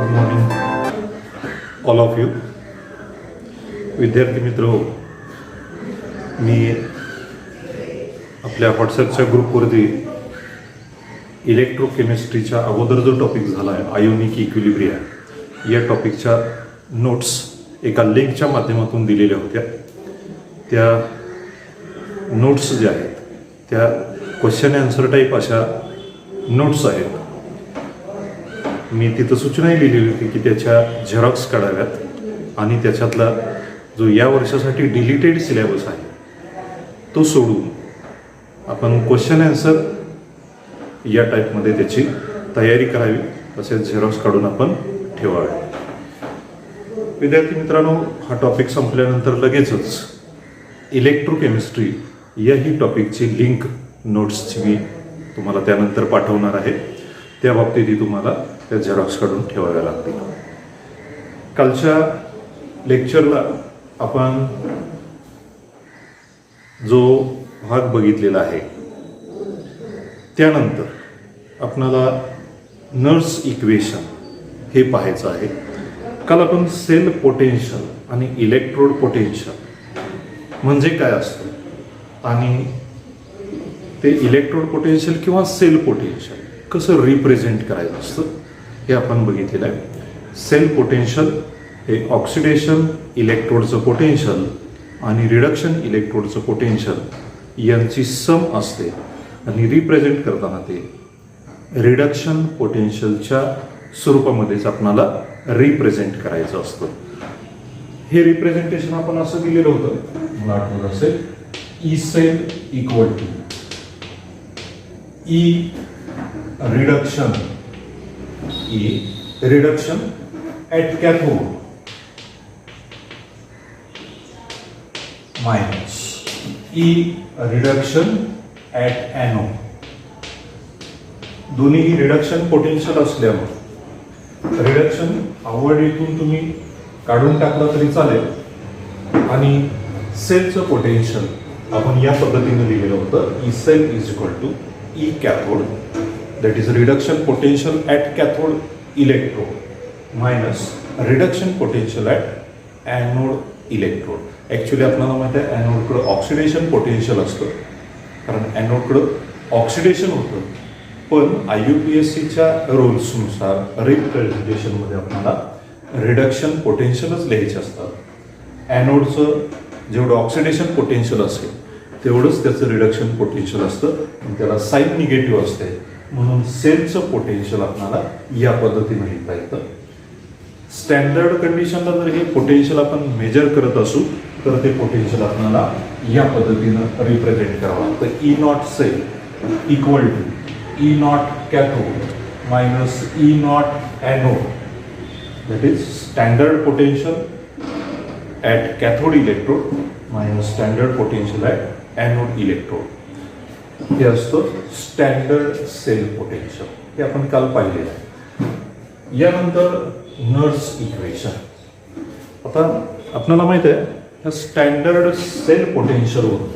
Good morning all of you. विद्यार्थी मित्र, मी आपल्या व्हॉट्सॲपच्या ग्रुपवरती इलेक्ट्रोकेमिस्ट्रीच्या अगोदर जो टॉपिक झाला आहे आयोनिक इक्विलिब्रिया, या टॉपिकच्या नोट्स एका लिंकच्या माध्यमातून दिलेल्या होत्या. त्या नोट्स ज्या आहेत त्या क्वेश्चन अँसर टाईप अशा नोट्स आहेत. मी तिथं सूचनाही लिहिलेली होती की त्याच्या झेरॉक्स काढाव्यात आणि त्याच्यातला जो या वर्षासाठी डिलीटेड सिलेबस आहे तो सोडून आपण क्वेश्चन अँसर या टाईपमध्ये त्याची तयारी करावी, तसेच झेरॉक्स काढून आपण ठेवावे. विद्यार्थी मित्रांनो, हा टॉपिक संपल्यानंतर लगेचच इलेक्ट्रोकेमिस्ट्री याही टॉपिकची लिंक नोट्सची मी तुम्हाला त्यानंतर पाठवणार आहे. त्या बाबतीतही तुम्हाला त्या झेरॉक्स काढून ठेवाव्या लागतील. कालच्या लेक्चरला आपण जो भाग बघितलेला आहे त्यानंतर आपणाला नर्स इक्वेशन हे पाहायचं आहे. काल आपण सेल पोटेन्शियल आणि इलेक्ट्रोड पोटेन्शियल म्हणजे काय असतं आणि ते इलेक्ट्रोड पोटेन्शियल किंवा सेल पोटेन्शियल कसं रिप्रेझेंट करायचं असतं हे आपण बघितलेलं आहे. सेल पोटेन्शियल हे ऑक्सिडेशन इलेक्ट्रोडचं पोटेन्शियल आणि रिडक्शन इलेक्ट्रोडचं पोटेन्शियल यांची सम असते आणि रिप्रेझेंट करताना ते रिडक्शन पोटेन्शियलच्या स्वरूपामध्येच आपणाला रिप्रेझेंट करायचं असतं. हे रिप्रेझेंटेशन आपण असं दिलेलं होतं, मला आठवत असेल, E cell equal to E reduction at cathode minus E reduction at anode. दोन्हीही रिडक्शन पोटेन्शियल असल्यामुळे रिडक्शन आवड इथून तुम्ही काढून टाकला तरी चालेल आणि सेलचं पोटेन्शियल आपण या पद्धतीने लिहिलेलं होतं. E cell is equal to E cathode, that is reduction potential at cathode electrode minus reduction potential at anode electrode. Actually आपल्याला माहिती आहे ॲनोडकडं ऑक्सिडेशन पोटेन्शियल असतं, कारण ॲनोडकडं ऑक्सिडेशन होतं. पण IUPACच्या रूल्सनुसार रिप्रेझेंटेशनमध्ये आपल्याला रिडक्शन पोटेन्शियलच लिहायचे असतात. ॲनोडचं जेवढं ऑक्सिडेशन पोटेन्शियल असेल तेवढंच त्याचं रिडक्शन पोटेन्शियल असतं आणि त्याला साईन निगेटिव्ह असते, म्हणून सेलचं पोटेन्शियल आपल्याला या पद्धतीने लिहिता येतं. स्टँडर्ड कंडिशनला जर हे पोटेन्शियल आपण मेजर करत असू तर ते पोटेन्शियल आपल्याला या पद्धतीनं रिप्रेझेंट करावं लागतं. E not cell equal to E naught cathode minus E naught anode, that is standard potential at cathode electrode minus standard potential at anode electrode. हे असतं स्टँडर्ड सेल पोटेन्शियल. हे आपण काल पाहिलेलं आहे. यानंतर नर्स इक्वेशन. आता आपल्याला माहिती आहे या स्टँडर्ड सेल पोटेन्शियलवरून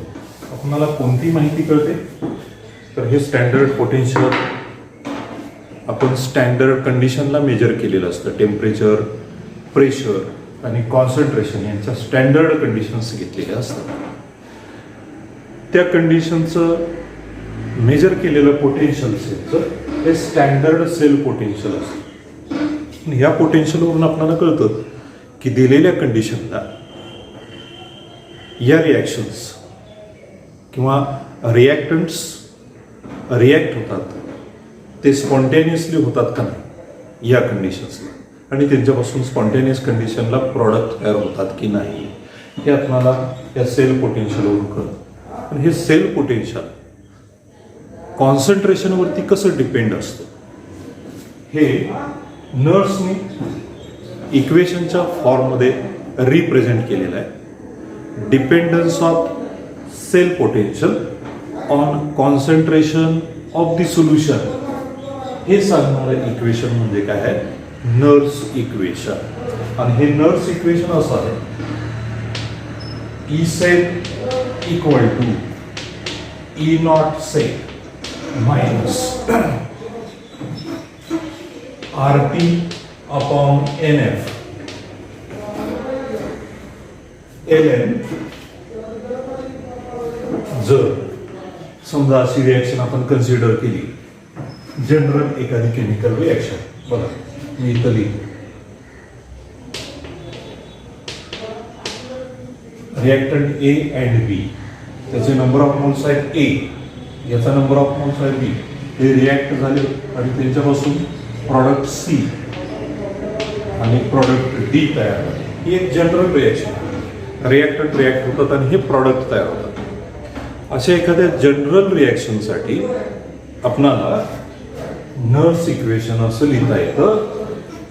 आपल्याला कोणती माहिती कळते, तर हे स्टँडर्ड पोटेन्शियल आपण स्टँडर्ड कंडिशनला मेजर केलेलं असतं. टेम्परेचर, प्रेशर आणि कॉन्सन्ट्रेशन यांच्या स्टँडर्ड कंडिशन्स घेतलेल्या असतात. त्या कंडिशनचं मेजर केलेलं पोटेन्शियल सेलचं हे स्टँडर्ड सेल पोटेन्शियल असतं. या पोटेन्शियलवरून आपल्याला कळतं की दिलेल्या कंडिशनला या रिॲक्शन्स किंवा रिॲक्टंट्स रिॲक्ट होतात, ते स्पॉन्टेनियसली होतात का नाही या कंडिशन्सला, आणि त्यांच्यापासून स्पॉन्टेनियस कंडिशनला प्रॉडक्ट तयार होतात की नाही हे आपल्याला या सेल पोटेन्शियलवरून कळतं. पण हे सेल पोटेन्शियल कॉन्सन्ट्रेशनवरती कसं डिपेंड असतं हे नर्सनी इक्वेशनच्या फॉर्ममध्ये रिप्रेझेंट केलेलं आहे. Dependence of cell potential on concentration of the solution हे सांगणारं इक्वेशन म्हणजे काय आहे, नर्स इक्वेशन. आणि हे नर्स इक्वेशन असं आहे, E cell equal to E not cell minus RT upon NF ln जर समजा अशी रिॲक्शन आपण कन्सिडर केली, जनरल एखादी केमिकल रिॲक्शन, बघा मी इथं लिहितो रिॲक्टंट A अँड B, त्याचे नंबर ऑफ मोल्स आहेत A, याचा नंबर ऑफ मोल्स आहे B, हे रिॲक्ट झाले आणि त्यांच्यापासून प्रॉडक्ट C आणि प्रॉडक्ट D तयार झाले. ही एक जनरल रिॲक्शन, रिॲक्टंट रिॲक्ट होतात आणि हे प्रॉडक्ट तयार होतात. अशा एखाद्या जनरल रिॲक्शनसाठी आपणाला नर्स इक्वेशन असं लिहिता येतं,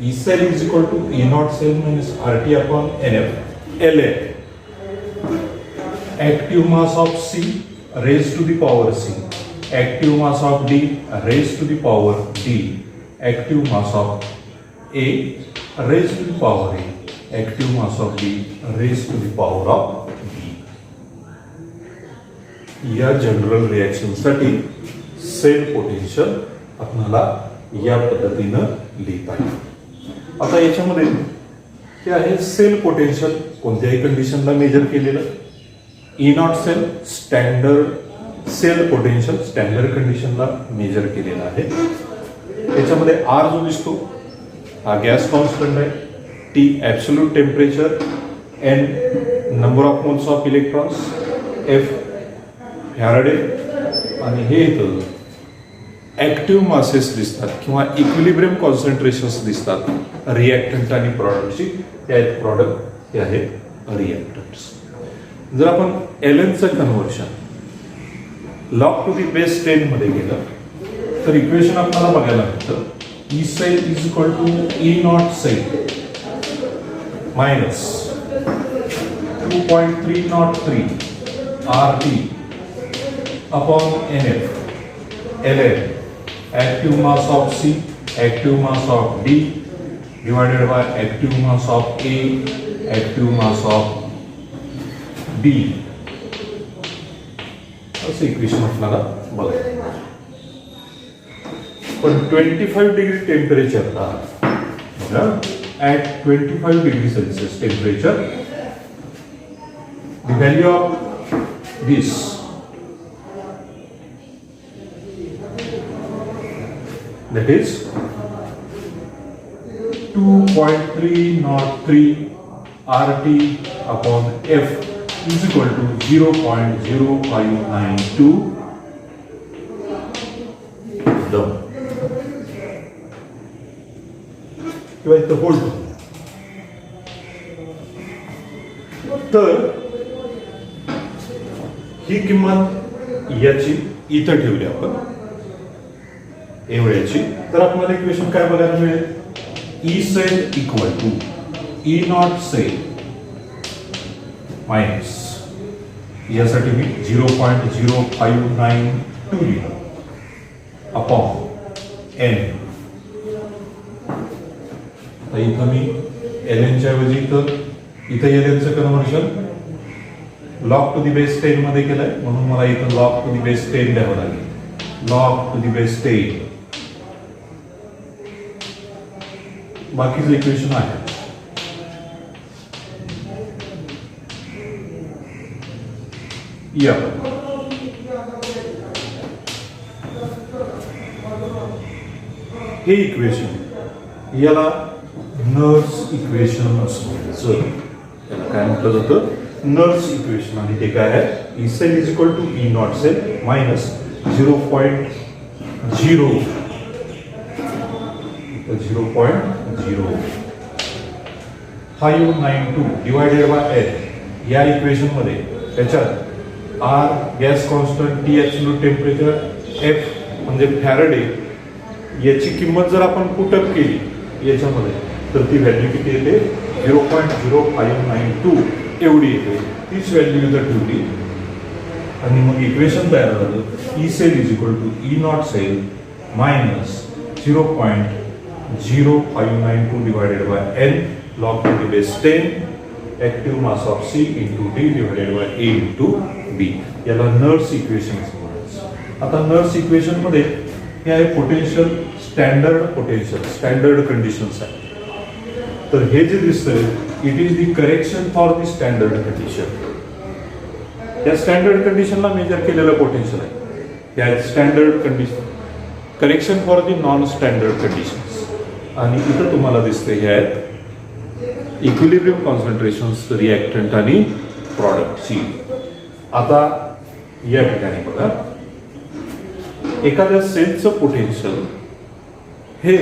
E cell is equal to E naught cell minus RT upon NF ln active mass of C raised to the power C, active mass of D raised to the power D, active mass of A raised to the power A, active mass of B raised to the power of B. या general रिॲक्शनसाठी sale potential आपल्याला या पद्धतीनं लिहिता येईल. आता याच्यामध्ये हे आहे सेल पोटेन्शियल कोणत्याही कंडिशनला मेजर केलेलं. E naught cell standard cell potential standard कंडिशनला मेजर केलेलं आहे. त्याच्यामध्ये R जो दिसतो हा गॅस कॉन्स्टंट आहे, T absolute temperature, N number of moles of electrons, F Faraday आणि हे इथं ॲक्टिव्ह मासेस दिसतात किंवा इक्विलिब्रियम कॉन्सन्ट्रेशन्स दिसतात रिॲक्टंट आणि प्रॉडक्टची. ते आहेत प्रॉडक्ट, ते आहेत रिॲक्टंट्स. जर आपण एलएनचं conversion log to the base 10 मध्ये गेलं तर इक्वेशन आपल्याला बघायला मिळतं E cell is equal to E naught cell minus 2.303 RT upon NF ln active mass of C, active mass of D divided by active mass of A, active mass of B. असं equation आपल्याला बघायचं. पण 25 degree टेम्परेचरला at 25 degree Celsius temperature the value of this that is 2.303 RT upon F is equal to 0.0592 dam. किंवा इथं hold. तर ही किंमत याची इथं ठेवली आपण एवढ्याची, तर आपल्याला इक्वेशन काय बघायला मिळेल? E cell equal to E not cell minus यासाठी मी 0.0592 लिहिलं अपॉन एन. तर इथं मी एल एनच्या ऐवजी इथं एल एनचं conversion log to the base 10 मध्ये केलंय, म्हणून मला इथं लॉग टू दी बेस 10 द्यावं लागेल. लॉग टू दी बेस 10 बाकीचं इक्वेशन आहे. या हे इक्वेशन याला नर्स इक्वेशन असं याला काय म्हटलं जातं? Nernst equation. आणि ते काय आहे? E cell is equal to E not cell minus 0.0592 divided by L. या इक्वेशन मध्ये त्याच्यात R gas constant, T absolute temperature, F म्हणजे फॅराडे याची किंमत जर आपण पुटअप केली याच्यामध्ये तर ती व्हॅल्यू किती येते? 0.0592 एवढी येते. तीच व्हॅल्यू इथं ठेवली आणि मग इक्वेशन तयार झालं. E cell is equal to E not cell minus 0.0592 divided by N log to the base 10 active mass of C into D divided by A into B. याला नर्स इक्वेशन म्हणायचं. आता Nernst equation मध्ये हे आहे potential, standard potential, standard conditions आहे. तर हे जे दिसतंय it is the correction for the standard condition. या स्टँडर्ड कंडिशनला मेजर केलेलं पोटेन्शियल आहे. या standard condition correction for the non standard conditions. आणि इथं तुम्हाला दिसते हे आहेत इक्विलिब्रियम कॉन्सन्ट्रेशन्स रिॲक्टंट आणि प्रॉडक्टची. आता या ठिकाणी बघा एखाद्या सेलचं पोटेन्शियल हे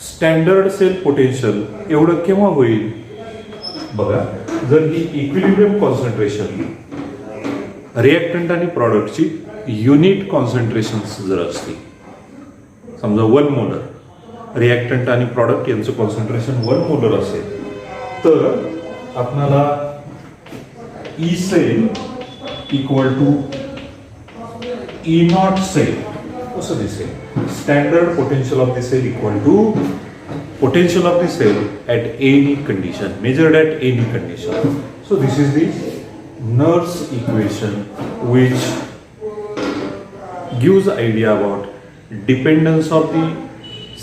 स्टँडर्ड सेल पोटेन्शियल एवढं केव्हा होईल बघा, जर ही इक्विलिब्रियम कॉन्सन्ट्रेशन रिॲक्टंट आणि प्रॉडक्टची युनिट कॉन्सन्ट्रेशन्स जर असतील, समजा 1 मोलर रिॲक्टंट आणि प्रॉडक्ट यांचं कॉन्सन्ट्रेशन 1 मोलर असेल, तर आपल्याला E cell equal to E not cell कसं दिसेल. Standard potential of the cell equal to potential of the cell at any condition, measured at any condition. So this is the Nernst equation which gives idea about dependence of the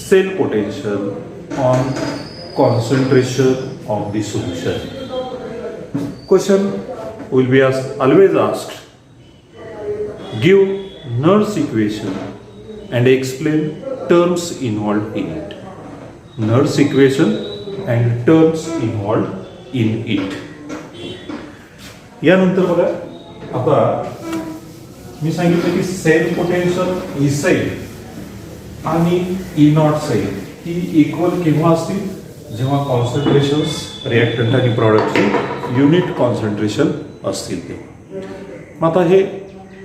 cell potential on concentration of the solution. Question will be always asked. Give Nernst equation and explain terms involved in it. Nernst equation and terms involved in it. यानंतर बघा आता मी सांगितलं की cell potential E cell आणि E not cell ही equal केव्हा असतील, जेव्हा कॉन्सन्ट्रेशन्स रिॲक्टंट आणि प्रॉडक्टची युनिट कॉन्सन्ट्रेशन असतील ते. मग आता हे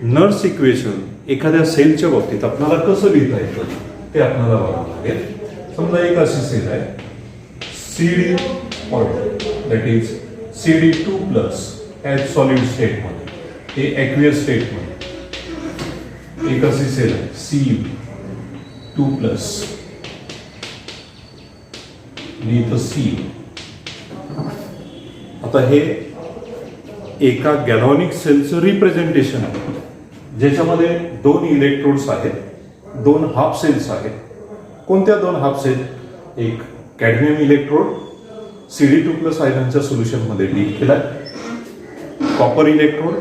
नर्स इक्वेशन एखाद्या सेलच्या बाबतीत आपल्याला कसं लिहिता येतं ते आपल्याला बघावं लागेल. समजा एक अशी सेल आहे CD that is CD2 plus as solid स्टेटमध्ये, हे ॲक्वियस स्टेटमध्ये. एक अशी सेल आहे Cu2 प्लस, लिहितं C. आता हे एका गॅलव्हॅनिक सेलचं रिप्रेझेंटेशन आहे ज्याच्यामध्ये 2 इलेक्ट्रोड्स आहेत, 2 हाफ सेल्स आहेत. कोणत्या 2 हाफ सेल? एक कॅडमियम इलेक्ट्रोड CD2 प्लस आयनच्या सोल्युशनमध्ये डीप केलाय, कॉपर इलेक्ट्रोड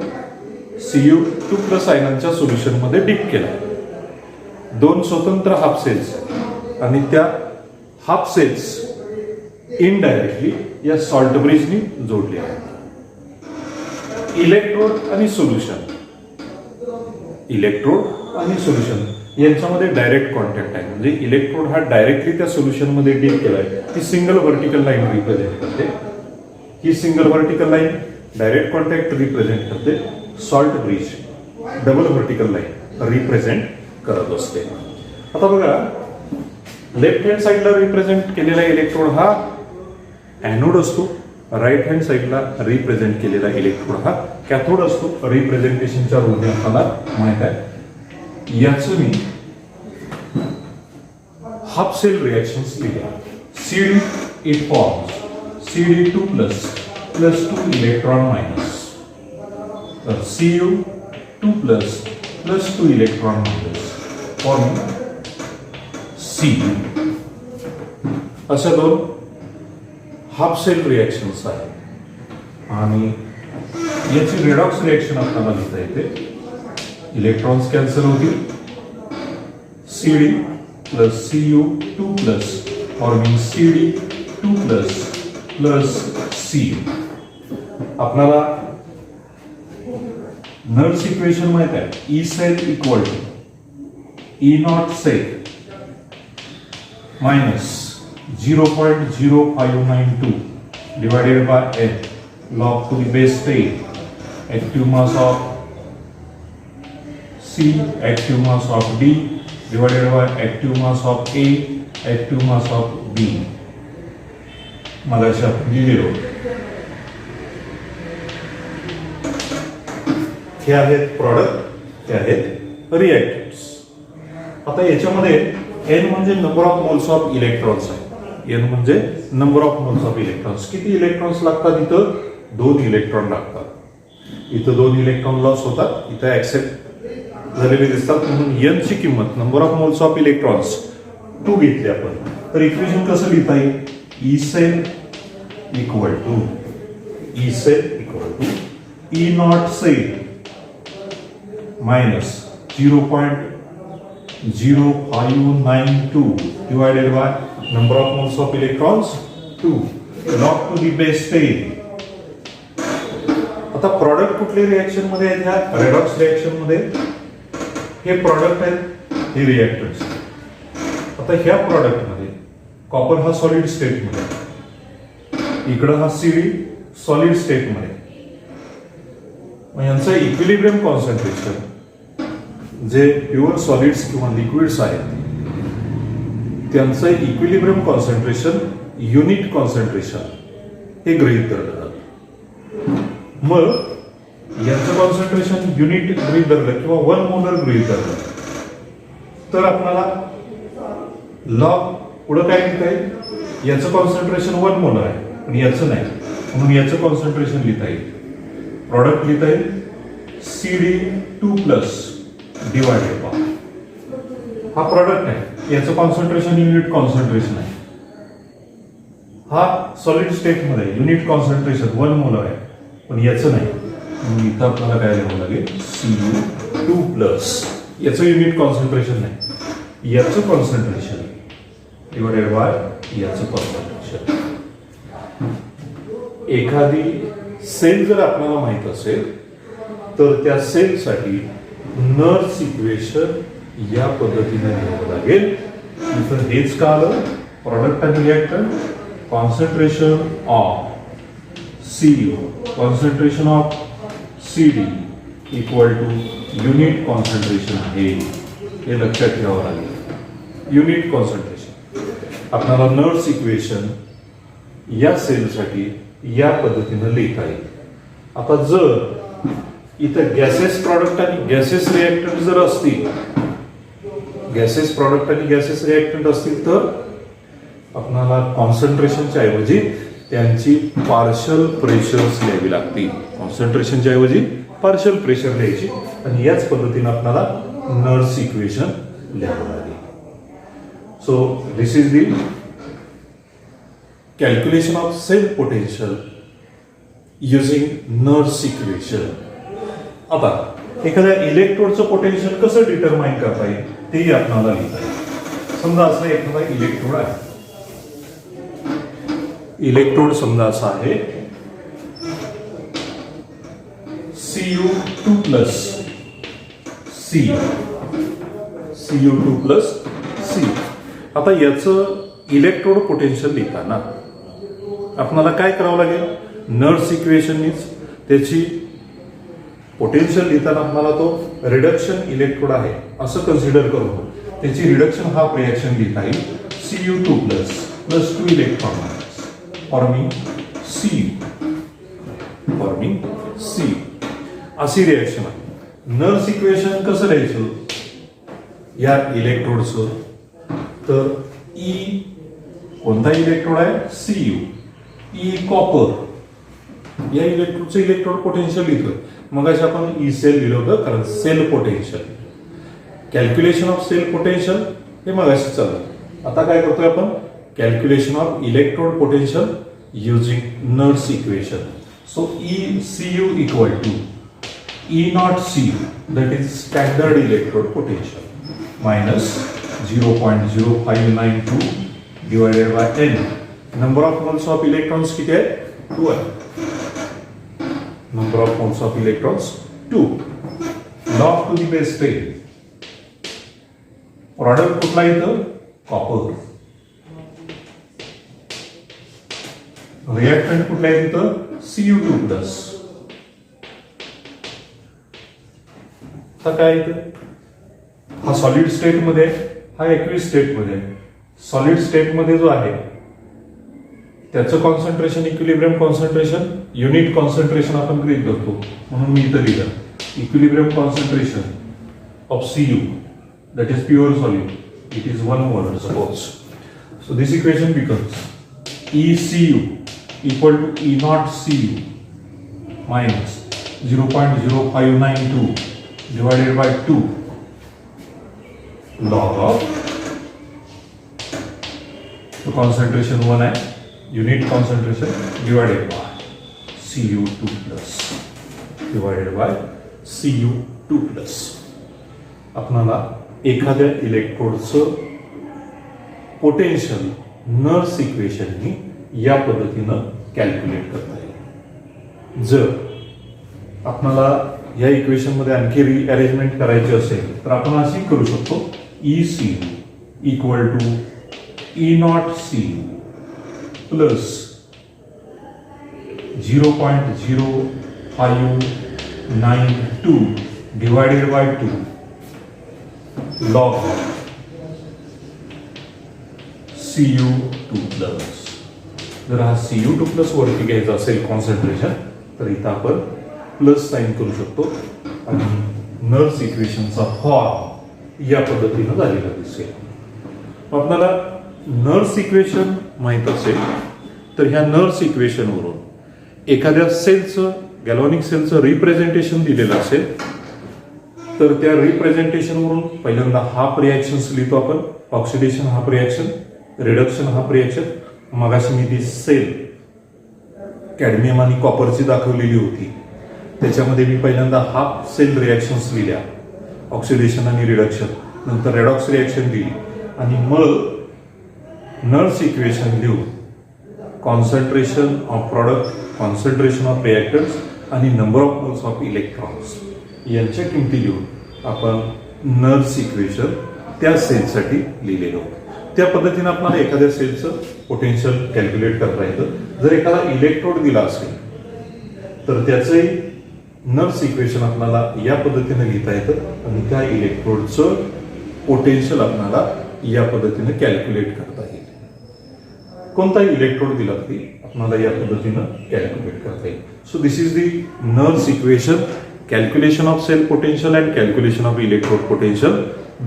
Cu2 प्लस आयनच्या सोल्युशनमध्ये डीप केलाय. 2 स्वतंत्र हाफ सेल्स आहेत आणि त्या हाफ सेल्स इनडायरेक्टली या सॉल्ट ब्रिजनी जोडले आहेत. इलेक्ट्रोड आणि सोल्युशन, इलेक्ट्रोड आणि सोल्युशन यांच्यामध्ये डायरेक्ट कॉन्टॅक्ट आहे, म्हणजे इलेक्ट्रोड हा डायरेक्टली त्या सोल्युशन मध्ये डीप केलाय. ही सिंगल व्हर्टिकल लाईन रिप्रेझेंट करते. ही single vertical line direct contact represent करते. Salt bridge double vertical line represent करत असते. आता बघा लेफ्ट हँड साईडला रिप्रेझेंट केलेला इलेक्ट्रोड हा ॲनोड असतो, राईट हँड साईडला रिप्रेझेंट केलेला इलेक्ट्रोड हा कॅथोड असतो. रिप्रेझेंटेशनच्या रूलने आपल्याला माहित आहे. याचं मी हाफ सेल रिएक्शन्स लिहिल्या. CD it forms CD2 plus plus 2 electron minus, तर Cu2 plus plus 2 electron minus form C. अशा 2 हाफ सेल रिएक्शन्स आहेत आणि याची रेडॉक्स रिएक्शन आपल्याला लिहिता येते. इलेक्ट्रॉन्स कॅन्सल होतील. CD plus Cu2 plus forming CD2 plus plus C. आपल्याला नर्स इक्वेशन माहित आहे. E cell equal to E not cell minus 0.0592 divided by n log to the base 10 active mass of C, active mass of D divided by active mass of A, active mass of B. मगाशी आपण लिहिलेलो. हे आहेत product, हे आहेत reactants. आता याच्यामध्ये N म्हणजे number of moles of electrons आहे. N म्हणजे number of moles of electrons. किती इलेक्ट्रॉन्स लागतात? इथं 2 इलेक्ट्रॉन लागतात. इथं 2 इलेक्ट्रॉन लॉस होतात, इथं ऍक्सेप्ट झालेले दिसतात. म्हणून N ची किंमत number of moles of electrons 2 घेतली आपण. तर इक्वेशन कसं लिहिता येईल? E cell equal to E naught cell minus 0.0592 divided by number of moles of electrons 2 log to the base 10. आता प्रॉडक्ट कुठले रिएक्शन मध्ये आहेत? ह्या रेडॉक्स रिएक्शन मध्ये हे प्रॉडक्ट आहेत, हे रिएक्टन्स. आता ह्या प्रॉडक्ट मध्ये कॉपर हा सॉलिड स्टेट मध्ये, इकडं हा सीडी सॉलिड स्टेट मध्ये. मग यांचं इक्विलिब्रियम कॉन्सन्ट्रेशन जे प्युअर सॉलिड्स किंवा लिक्विड्स आहेत त्यांचं इक्विलिब्रियम कॉन्सन्ट्रेशन युनिट कॉन्सन्ट्रेशन हे गृहीत धरलं जातं. मग यांचं कॉन्सन्ट्रेशन युनिट गृहीत धरलं किंवा 1 मोलर गृहीत धरलं तर आपल्याला लॉग पुढं काय लिहिता येईल? याचं कॉन्सन्ट्रेशन 1 मोलर आहे पण याचं नाही, म्हणून याचं कॉन्सन्ट्रेशन लिहिता येईल. प्रॉडक्ट लिहिता येईल CD2+ डिवायडेड बाय हा प्रॉडक्ट आहे, याचं कॉन्सन्ट्रेशन युनिट कॉन्सन्ट्रेशन आहे. हा सॉलिड स्टेट मध्ये युनिट कॉन्सन्ट्रेशन 1 मोलर आहे पण याचं नाही, म्हणून इथं आपल्याला काय लिहावं लागेल Cu2+. याचं युनिट कॉन्सन्ट्रेशन नाही, याचं कॉन्सन्ट्रेशन डिवायडेड बाय याचं कॉन्सन्ट्रेशन. एखादी सेल जर आपल्याला माहित असेल तर त्या सेलसाठी नर्स इक्वेशन या पद्धतीने लिहावं लागेल. इथं हेच का आलं? प्रॉडक्ट आणि reactant concentration of CU concentration of CD equal to unit concentration आहे, हे लक्षात ठेवावं लागेल. युनिट कॉन्सन्ट्रेशन आपल्याला नर्स इक्वेशन या सेलसाठी या पद्धतीने लिहिता येईल. आता जर इथं गॅसेस प्रॉडक्ट आणि गॅसेस रिएक्टंट जर असतील, गॅसेस प्रॉडक्ट आणि गॅसेस रिएक्टंट असतील तर आपल्याला कॉन्सन्ट्रेशनच्या ऐवजी त्यांची पार्शल प्रेशर्स लिहावी लागतील. कॉन्सन्ट्रेशनच्या ऐवजी पार्शल प्रेशर लिहायची आणि याच पद्धतीने आपल्याला नर्स इक्वेशन लिहावं लागेल. So this is the calculation of cell potential using Nernst equation. आता एखाद्या इलेक्ट्रोडचं पोटेन्शियल कसं डिटरमाइन करता येईल तेही आपल्याला लिहिता येईल. समजा असं एखादा इलेक्ट्रोड आहे, इलेक्ट्रोड समजा असा आहे Cu2+ C. आता याचं इलेक्ट्रोड पोटेन्शियल लिहिताना आपल्याला काय करावं लागेल? नर्स इक्वेशननीच त्याची पोटेन्शियल लिहिताना आपल्याला तो रिडक्शन इलेक्ट्रोड आहे असं कन्सिडर करून त्याची रिडक्शन हाफ रिएक्शन लिहिता येईल. Cu2+ + 2 इलेक्ट्रॉन फॉर्मिंग C अशी रिएक्शन आहे. नर्स इक्वेशन कसं लिहायचं या इलेक्ट्रोडचं? तर E कोणता इलेक्ट्रोड आहे? Cu. E कॉपर या इलेक्ट्रोडचं इलेक्ट्रोड पोटेन्शियल लिहितोय. मग आपण ई सेल लिहिलं होतं कारण cell potential, calculation of cell potential हे मग अशी चाललं. आता काय करतोय आपण? Calculation of electrode potential using Nernst equation. So ECU equal to E naught CU that is standard electrode potential minus 0.0592 divided by N. Number of moles of electrons किती आहे? 2 आहे. Number of moles of electrons 2. Log to the base 10. Product कुठला इथं? Copper. Reactant कुठला आहे इथं? Cu2+. आता काय इथं? हा सॉलिड स्टेट मध्ये, हा एक्विस स्टेट मध्ये. सॉलिड स्टेट मध्ये जो आहे त्याचं concentration equilibrium concentration unit concentration आपण गृहीत धरतो, म्हणून मी इथं लिहिलं equilibrium concentration of Cu that is pure solid, it is 1 molar suppose. So this equation becomes ECU equal to E naught CU minus 0.0592 divided by 2 log of, so concentration 1 है unit concentration divided by Cu2 plus divided by Cu2 plus. आपल्याला एखाद्या इलेक्ट्रोडचं potential nurse इक्वेशननी या पद्धतीनं calculate करता येईल. जर आपल्याला या इक्वेशन मध्ये आणखी रिअरेंजमेंट करायची असेल तर आपण अशी करू शकतो. ECU equal to E0CU plus 0.0592 divided by 2 log Cu2 plus. जर हा Cu2 प्लस वरती घ्यायचा असेल कॉन्सन्ट्रेशन तर इथं आपण प्लस साइन करू शकतो आणि नर्स इक्वेशनचा फॉर्म या पद्धतीनं झालेला दिसेल. आपल्याला नर्स इक्वेशन माहित असेल तर ह्या नर्स इक्वेशनवरून एखाद्या सेलचं गॅल्व्हॅनिक सेलचं रिप्रेझेंटेशन दिलेलं असेल तर त्या रिप्रेझेंटेशनवरून पहिल्यांदा हाफ रिॲक्शन्स लिहितो आपण. Oxidation half reaction, reduction half reaction. मगाशी मी ती सेल कॅडमियम आणि कॉपरची दाखवलेली होती, त्याच्यामध्ये मी पहिल्यांदा हाफ सेल रिॲक्शन्स लिहिल्या, ऑक्सिडेशन आणि रिडक्शन. नंतर रेडॉक्स रिॲक्शन दिली आणि मग नर्स इक्वेशन लिहून concentration of product, concentration of reactants आणि number of moles of electrons यांच्या किमती लिहून आपण नर्स इक्वेशन त्या सेलसाठी लिहिलेलं होतं. त्या पद्धतीने आपल्याला एखाद्या सेलचं पोटेन्शियल कॅल्क्युलेट करता येतं. जर एखादा इलेक्ट्रोड दिला असेल तर त्याचंही नर्स इक्वेशन आपल्याला या पद्धतीने लिहिता येतं आणि त्या इलेक्ट्रोडचं पोटेन्शियल आपल्याला या पद्धतीने कॅल्क्युलेट करता येईल. कोणताही इलेक्ट्रोड दिला तरी आपल्याला या पद्धतीनं कॅल्क्युलेट करता येईल. So this is the Nernst equation, calculation of cell potential and calculation of electrode potential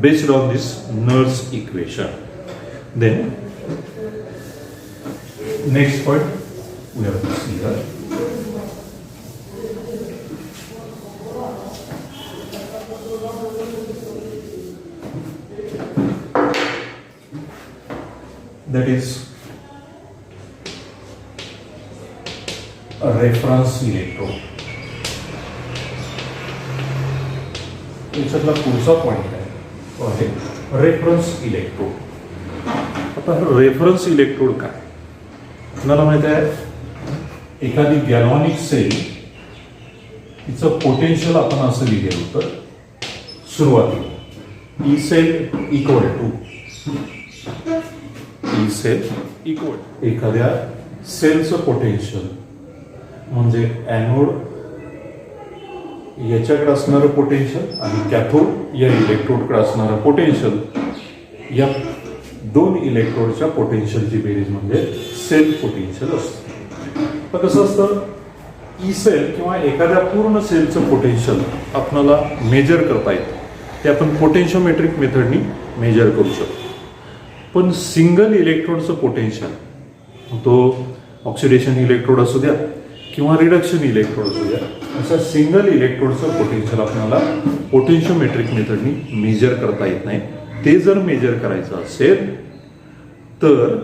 based on this Nernst equation. Then next point we have to see here. That is a reference electrode. याच्यातला पुढचा point आहे तो आहे reference electrode. आता reference electrode काय? आपल्याला माहित आहे एखादी गॅल्व्हॅनिक सेल तिचं पोटेन्शियल आपण असं लिहिलेलं होतं सुरुवातीला. ई सेल इक्वल एखाद्या सेलचं पोटेन्शियल म्हणजे ॲनोड याच्याकडे असणारं पोटेन्शियल आणि कॅथोड या इलेक्ट्रोडकडे असणारं पोटेन्शियल, या दोन इलेक्ट्रोडच्या पोटेन्शियलची बेरीज म्हणजे सेल पोटेन्शियल असतं. तर कसं असतं, ई सेल किंवा एखाद्या पूर्ण सेलचं पोटेन्शियल आपल्याला मेजर करता येतं. ते आपण पोटेन्शियोमेट्रिक मेथडनी मेजर करू शकतो. पण सिंगल इलेक्ट्रोडचं पोटेन्शियल, तो ऑक्सिडेशन इलेक्ट्रोड असू द्या किंवा रिडक्शन इलेक्ट्रोड असू द्या, अशा सिंगल इलेक्ट्रोडचं पोटेन्शियल आपल्याला पोटेन्शियोमेट्रिक मेथडनी मेजर करता येत नाही. ते जर मेजर करायचं असेल तर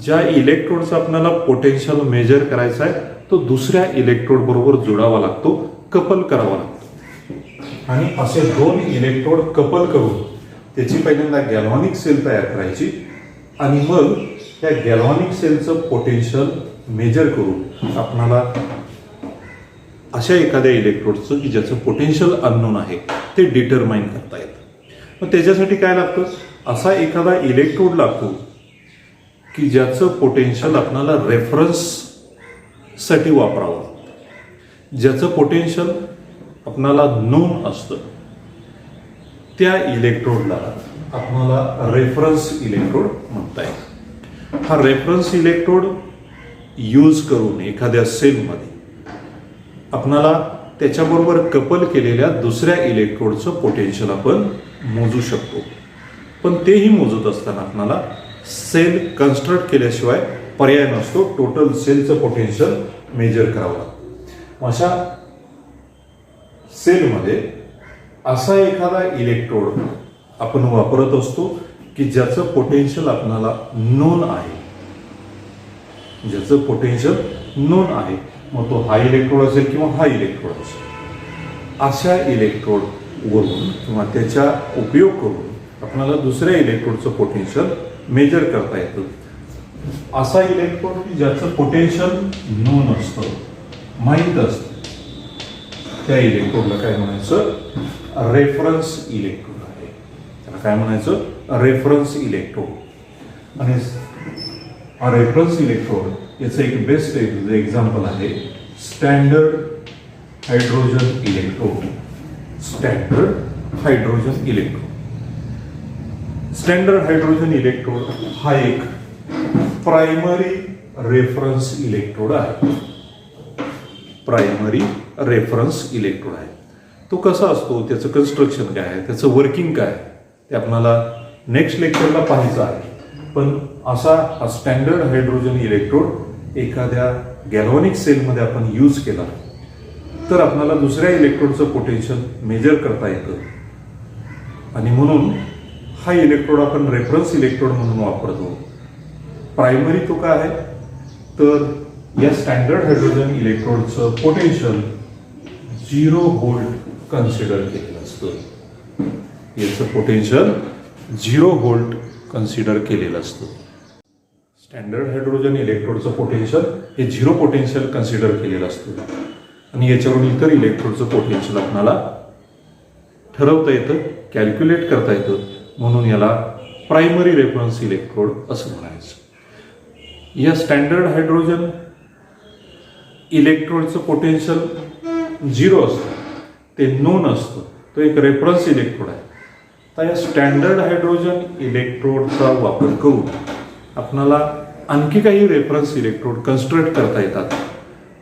ज्या इलेक्ट्रोडचं आपल्याला पोटेन्शियल मेजर करायचं आहे तो दुसऱ्या इलेक्ट्रोड बरोबर जोडावा लागतो, कपल करावा लागतो. आणि असे दोन इलेक्ट्रोड कपल करून त्याची पहिल्यांदा गॅल्व्हॅनिक सेल तयार करायची आणि मग त्या गॅल्व्हॅनिक सेलचं पोटेन्शियल मेजर करून आपल्याला अशा एखाद्या इलेक्ट्रोडचं की ज्याचं पोटेन्शियल अननोन आहे ते डिटरमाइन करता येतं. मग त्याच्यासाठी काय लागतं, असा एखादा इलेक्ट्रोड लागतो की ज्याचं पोटेन्शियल आपल्याला रेफरन्स साठी वापरावं लागतं, ज्याचं पोटेन्शियल आपल्याला नोन असतं. त्या इलेक्ट्रोडला आपल्याला रेफरन्स इलेक्ट्रोड म्हणता येईल. हा रेफरन्स इलेक्ट्रोड यूज करून एखाद्या सेलमध्ये आपल्याला त्याच्याबरोबर कपल केलेल्या दुसऱ्या इलेक्ट्रोडचं पोटेन्शियल आपण मोजू शकतो. पण तेही मोजत असताना आपल्याला सेल कन्स्ट्रक्ट केल्याशिवाय पर्याय नसतो. टोटल सेलचं पोटेन्शियल मेजर करावं लागतं. अशा सेलमध्ये असा एखादा इलेक्ट्रोड आपण वापरत असतो की ज्याचं पोटेन्शियल आपल्याला नोन आहे. ज्याचं पोटेन्शियल नोन आहे, मग तो हा इलेक्ट्रोड असेल किंवा हा इलेक्ट्रोड असेल. अशा इलेक्ट्रोडवरून किंवा त्याचा उपयोग करून आपल्याला दुसऱ्या इलेक्ट्रोडचं पोटेन्शियल मेजर करता येतं. असा इलेक्ट्रोड की ज्याचं पोटेन्शियल नोन असतं, माहीत असतं, त्या इलेक्ट्रोडला काय म्हणायचं? रेफरन्स इलेक्ट्रोड आहे. त्याला काय म्हणायचं? Reference electrode. आणि रेफरन्स इलेक्ट्रोड याचं एक बेस्ट एक्झाम्पल आहे standard hydrogen electrode. Standard hydrogen electrode. Standard hydrogen electrode हा एक प्रायमरी रेफरन्स इलेक्ट्रोड आहे. प्रायमरी रेफरन्स इलेक्ट्रोड आहे. तो कसा असतो, त्याचं कन्स्ट्रक्शन काय आहे, त्याचं वर्किंग काय ते आपल्याला नेक्स्ट लेक्चरला पाहायचं आहे. पण असा हा स्टँडर्ड हायड्रोजन इलेक्ट्रोड एखाद्या गॅल्व्हॅनिक सेलमध्ये आपण यूज केला तर आपल्याला दुसऱ्या इलेक्ट्रोडचं पोटेन्शियल मेजर करता येतं. आणि म्हणून हा इलेक्ट्रोड आपण रेफरन्स इलेक्ट्रोड म्हणून वापरतो. प्रायमरी तो काय आहे तर या स्टँडर्ड हायड्रोजन इलेक्ट्रोडचं पोटेन्शियल 0 व्होल्ट कन्सिडर केलेलं असतं. याचं पोटेन्शियल 0 व्होल्ट कन्सिडर केलेलं असतं. स्टँडर्ड हायड्रोजन इलेक्ट्रोडचं पोटेन्शियल हे 0 पोटेन्शियल कन्सिडर केलेलं असतं. आणि याच्यावरून इतर इलेक्ट्रोडचं पोटेन्शियल आपल्याला ठरवता येतं, कॅल्क्युलेट करता येतं. म्हणून याला प्रायमरी रेफरन्स इलेक्ट्रोड असं म्हणायचं. या स्टँडर्ड हायड्रोजन इलेक्ट्रोडचं पोटेन्शियल 0 असतं, ते नोन असतं, तो एक रेफरन्स इलेक्ट्रोड आहे. तर या स्टँडर्ड हायड्रोजन इलेक्ट्रोडचा वापर करून आपल्याला आणखी काही रेफरन्स इलेक्ट्रोड कन्स्ट्रक्ट करता येतात.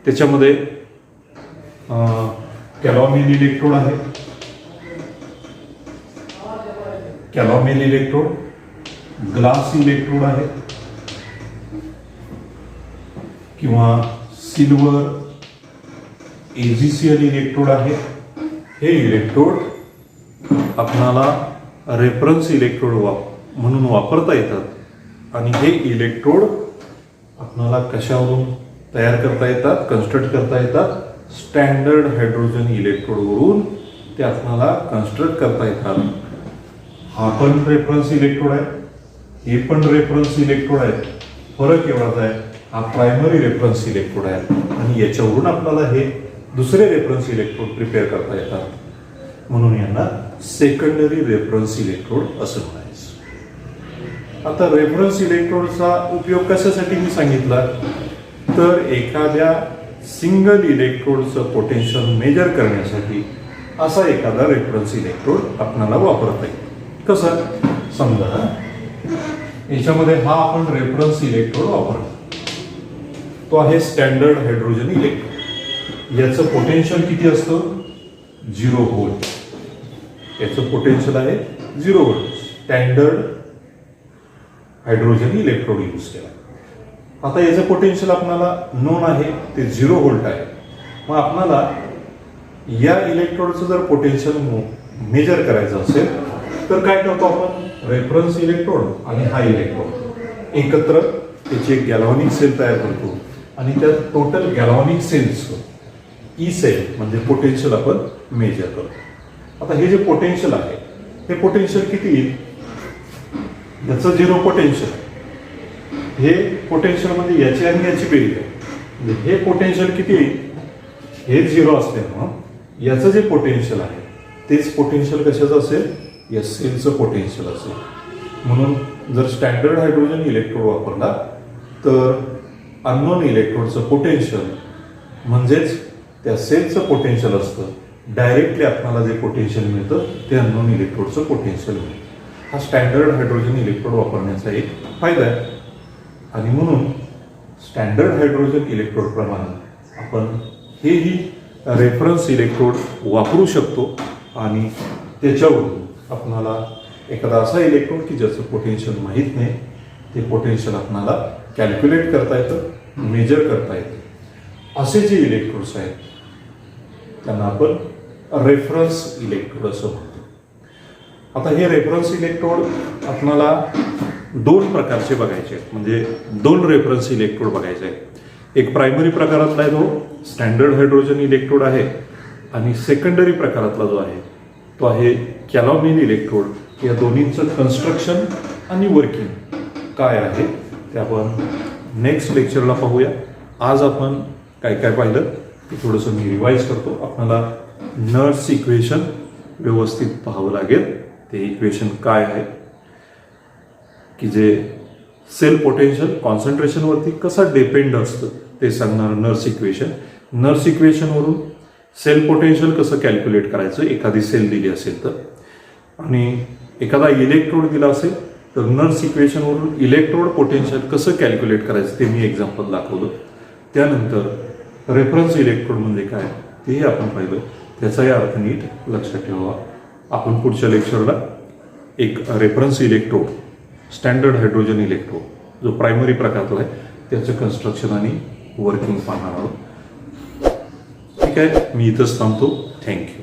त्याच्यामध्ये कॅलॉमिल इलेक्ट्रोड आहे, कॅलॉमिल इलेक्ट्रोड, ग्लास इलेक्ट्रोड आहे किंवा सिल्वर एजीसीएल इलेक्ट्रोड आहे. हे इलेक्ट्रोड आपणाला रेफरन्स इलेक्ट्रोड म्हणून वापरता येतात. आणि हे इलेक्ट्रोड आपणाला कशावरून तयार करता येतात, कन्स्ट्रक्ट करता येतात? स्टँडर्ड हायड्रोजन इलेक्ट्रोडवरून ते आपणाला कन्स्ट्रक्ट करता येतात. हा पण रेफरन्स इलेक्ट्रोड आहे, हे पण रेफरन्स इलेक्ट्रोड आहे. फरक एवढाच आहे, हा प्रायमरी रेफरन्स इलेक्ट्रोड आहे आणि याच्यावरून आपल्याला हे दुसरे रेफरन्स इलेक्ट्रोड प्रिपेअर करता येतात. म्हणून यांना सेकंडरी रेफरन्स इलेक्ट्रोड असं म्हणायचं. आता रेफरन्स इलेक्ट्रोडचा उपयोग कशासाठी मी सांगितला तर एखाद्या सिंगल इलेक्ट्रोडचं पोटेन्शियल मेजर करण्यासाठी असा एखादा रेफरन्स इलेक्ट्रोड आपल्याला वापरता येईल. कसं? समजा याच्यामध्ये हा आपण रेफरन्स इलेक्ट्रोड वापरतो, तो आहे स्टँडर्ड हायड्रोजन इलेक्ट्रोड. याचं पोटेन्शियल किती असतं? 0 व्होल्ट. याचं पोटेन्शियल आहे 0 volt. Standard hydrogen electrode use केला. आता याचं पोटेन्शियल आपल्याला नोन आहे, ते 0 व्होल्ट आहे. मग आपल्याला या इलेक्ट्रोडचं जर पोटेन्शियल मेजर करायचं असेल तर काय करतो आपण? रेफरन्स इलेक्ट्रोड आणि हा इलेक्ट्रोड एकत्र त्याची एक गॅल्व्हॅनिक सेल तयार करतो आणि त्या टोटल गॅल्व्हॅनिक सेल्सचं ई सेल म्हणजे पोटेन्शियल आपण मेजर करतो. आता हे जे पोटेन्शियल आहे हे पोटेन्शियल किती येईल? याचं 0 पोटेन्शियल. हे पोटेन्शियल म्हणजे याची आणि याची बेरीज आहे. म्हणजे हे पोटेन्शियल किती येईल? हे 0 असल्यामुळं याचं जे पोटेन्शियल आहे तेच पोटेन्शियल कशाचं असेल? या सेलचं पोटेन्शियल असेल. म्हणून जर स्टँडर्ड हायड्रोजन इलेक्ट्रोड वापरला तर अननोन इलेक्ट्रोडचं पोटेन्शियल म्हणजेच त्या सेलचं पोटेन्शियल असतं. डायरेक्टली आपल्याला जे पोटेन्शियल मिळतं ते अननोन इलेक्ट्रोडचं पोटेन्शियल मिळतं. हा स्टँडर्ड हायड्रोजन इलेक्ट्रोड वापरण्याचा एक फायदा आहे. आणि म्हणून स्टँडर्ड हायड्रोजन इलेक्ट्रोड प्रमाणे आपण हेही रेफरन्स इलेक्ट्रोड वापरू शकतो आणि त्याच्यावरून आपणाला एखादा असा इलेक्ट्रोड की ज्याचं पोटेन्शियल माहीत नाही ते पोटेन्शियल आपणाला कॅल्क्युलेट करता येतं, मेजर करता येतं. असे जे इलेक्ट्रोड्स आहेत त्यांना आपण रेफरन्स इलेक्ट्रोड असं म्हणतो. आता हे रेफरन्स इलेक्ट्रोड आपणाला दोन प्रकारचे बघायचे आहेत, म्हणजे दोन रेफरन्स इलेक्ट्रोड बघायचे आहेत. एक प्रायमरी प्रकारातला आहे तो स्टँडर्ड हायड्रोजन इलेक्ट्रोड आहे, आणि सेकंडरी प्रकारातला जो आहे तो आहे कॅलॉमिन इलेक्ट्रोड. या दोन्हींचं कन्स्ट्रक्शन आणि वर्किंग काय आहे ते आपण नेक्स्ट लेक्चरला पाहूया. आज आपण काय काय पाहिलं ते थोडंसं मी रिवाईज करतो. आपल्याला नर्स इक्वेशन व्यवस्थित पाहावं लागेल. ते इक्वेशन काय आहे की जे सेल पोटेन्शियल कॉन्सन्ट्रेशनवरती कसं डिपेंड असतं ते सांगणार नर्स इक्वेशन. नर्स इक्वेशनवरून सेल पोटेन्शियल कसं कॅल्क्युलेट करायचं एखादी सेल दिली असेल तर, आणि एखादा इलेक्ट्रोड दिला असेल तर नर्स इक्वेशनवरून इलेक्ट्रोड पोटेन्शियल कसं कॅल्क्युलेट करायचं ते मी एक्झाम्पल दाखवलं. त्यानंतर रेफरन्स इलेक्ट्रोड म्हणजे काय तेही आपण पाहिलं. त्याचाही अर्थ नीट लक्षात ठेवा. आपण पुढच्या लेक्चरला एक reference electrode standard hydrogen electrode जो प्रायमरी प्रकारातला आहे त्याचं कन्स्ट्रक्शन आणि वर्किंग पाहणार आहोत. ठीक आहे, मी इथंच थांबतो. थँक्यू.